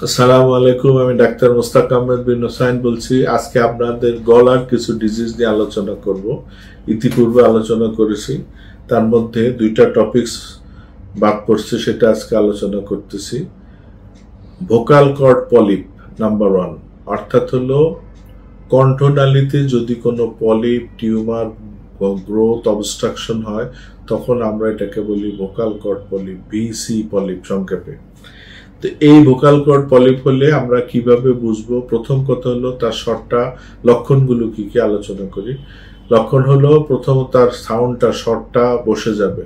আসসালামু আলাইকুম, আমি ডাক্তার মোস্তাক আহমেদ বিন হোসাইন বলছি। আজকে আপনাদের গলার কিছু ডিজিজ নিয়ে আলোচনা করব। ইতিপূর্বে আলোচনা করেছি, তার মধ্যে দুইটা টপিকস বাদ পড়ছে, সেটা আজকে আলোচনা করতেছি। ভোকাল কর্ড পলিপ নাম্বার 1, অর্থাৎ হলো কণ্ঠনালীতে যদি কোনো পলিপ, টিউমার, গ্রোথ, অবস্ট্রাকশন হয়, তখন আমরা এটাকে বলি vocal cord polyp, VC polyp সংক্ষেপে। তো এই ভোকাল কর্ড পলিপ হলে আমরা কিভাবে বুঝবো? প্রথম কথা হলো তার শর্টটা, লক্ষণগুলো কি কি আলোচনা করি। লক্ষণ হলো প্রথম তার সাউন্ডটা, শর্টটা বসে যাবে,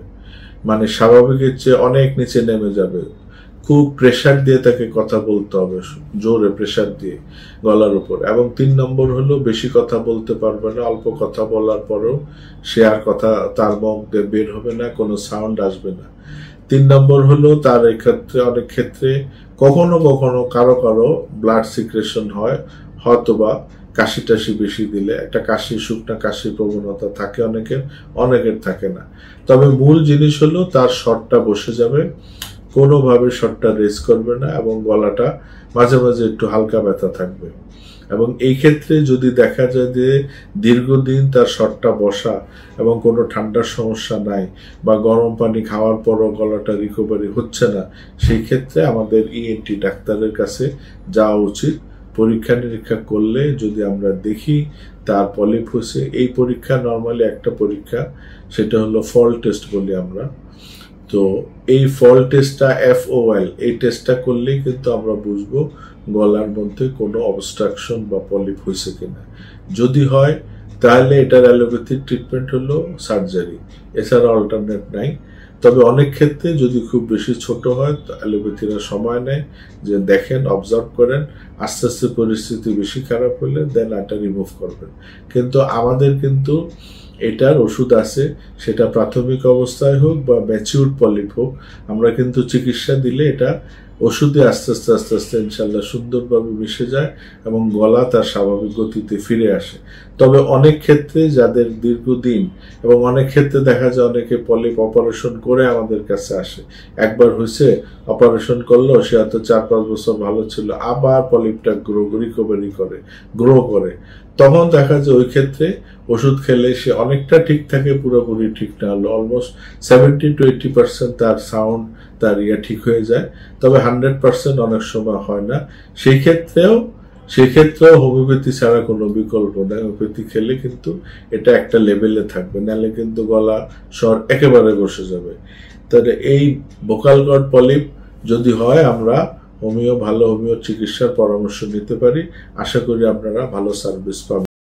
মানে স্বাভাবিকের চেয়ে অনেক নিচে নেমে যাবে। খুব প্রেসার দিয়ে তাকে কথা বলতে হবে, জোরে প্রেসার দিয়ে গলার উপর। এবং 3 নম্বর হলো বেশি কথা বলতে পারবে না, অল্প কথা বলার পরেও সে আর কথা তার মুখ দিয়ে বের হবে না, কোনো সাউন্ড আসবে না। 3 নম্বর হলো তার এক্ষেত্রে অনেক ক্ষেত্রে কখনো কখনো কারো কারো ব্লাড সিক্রেশন হয়, হয়তোবা কাশি টাশি বেশি দিলে একটা শুকনা কাশির প্রবণতা থাকে অনেকের থাকে না। তবে মূল জিনিস হলো তার শর্টটা বসে যাবে, কোনোভাবে শর্টটা রেজ করবে না, এবং গলাটা মাঝে মাঝে একটু হালকা ব্যথা থাকবে। এবং এই ক্ষেত্রে যদি দেখা যায় যে দীর্ঘদিন তার শর্টটা বসা এবং কোনো ঠান্ডার সমস্যা নাই, বা গরম পানি খাওয়ার পরও গলাটা রিকভারি হচ্ছে না, সেই ক্ষেত্রে আমাদের ইএনটি ডাক্তারের কাছে যাওয়া উচিত। পরীক্ষা নিরীক্ষা করলে যদি আমরা দেখি তার পলিপ হয়েছে, এই পরীক্ষা নর্মালি একটা পরীক্ষা, সেটা হলো ফল টেস্ট বলি আমরা। তো এই ফল টেস্টটা, FOL, এই টেস্টটা করলেই কিন্তু আমরা বুঝবো গলার মধ্যে কোনো অবস্ট্রাকশন বা পলিপ হয়েছে কিনা। যদি হয় তাহলে এটার অ্যালোপ্যাথিক ট্রিটমেন্ট হলো সার্জারি, এছাড়া অল্টারনেট নাই। তবে অনেক ক্ষেত্রে যদি খুব বেশি ছোট হয়, অ্যালোপ্যাথিরা সময় নেয় যে দেখেন, অবজার্ভ করেন, আস্তে আস্তে পরিস্থিতি বেশি খারাপ হলে দেন এটা রিমুভ করবেন। কিন্তু আমাদের কিন্তু এটার ওষুধ আছে, সেটা প্রাথমিক অবস্থায় হোক বা ম্যাচিউর পলিপ হোক, আমরা কিন্তু চিকিৎসা দিলে এটা ওষুধে আস্তে আস্তে আস্তে আস্তে ইনশাল্লাহ সুন্দরভাবে মিশে যায় এবং গলা তার স্বাভাবিক গতিতে ফিরে আসে। তবে অনেক ক্ষেত্রে যাদের দীর্ঘদিন, এবং অনেক ক্ষেত্রে দেখা যায় অনেকে পলিপ অপারেশন করে আমাদের কাছে আসে, একবার হয়েছে অপারেশন করলো, সে হয়তো 4-5 বছর ভালো ছিল, আবার পলিপটা গ্রো করে, তখন দেখা যায় ওই ক্ষেত্রে ওষুধ খেলে সে অনেকটা ঠিক থাকে, পুরোপুরি ঠিক না হলো অলমোস্ট 70 to 80% তার সাউন্ড, তার ঠিক হয়ে যায়। তবে 100% অনেক সময় হয় না। সেই ক্ষেত্রেও হোমিওপ্যাথি ছাড়া কোনো বিকল্প নেই। হোমিওপ্যাথি খেলে কিন্তু এটা একটা লেভেলে থাকবে, নাহলে কিন্তু গলা স্বর একেবারে বসে যাবে। তাহলে এই ভোকাল কর্ড পলিপ যদি হয়, আমরা ভালো হোমিও চিকিৎসার পরামর্শ নিতে পারি। আশা করি আপনারা ভালো সার্ভিস পাবেন।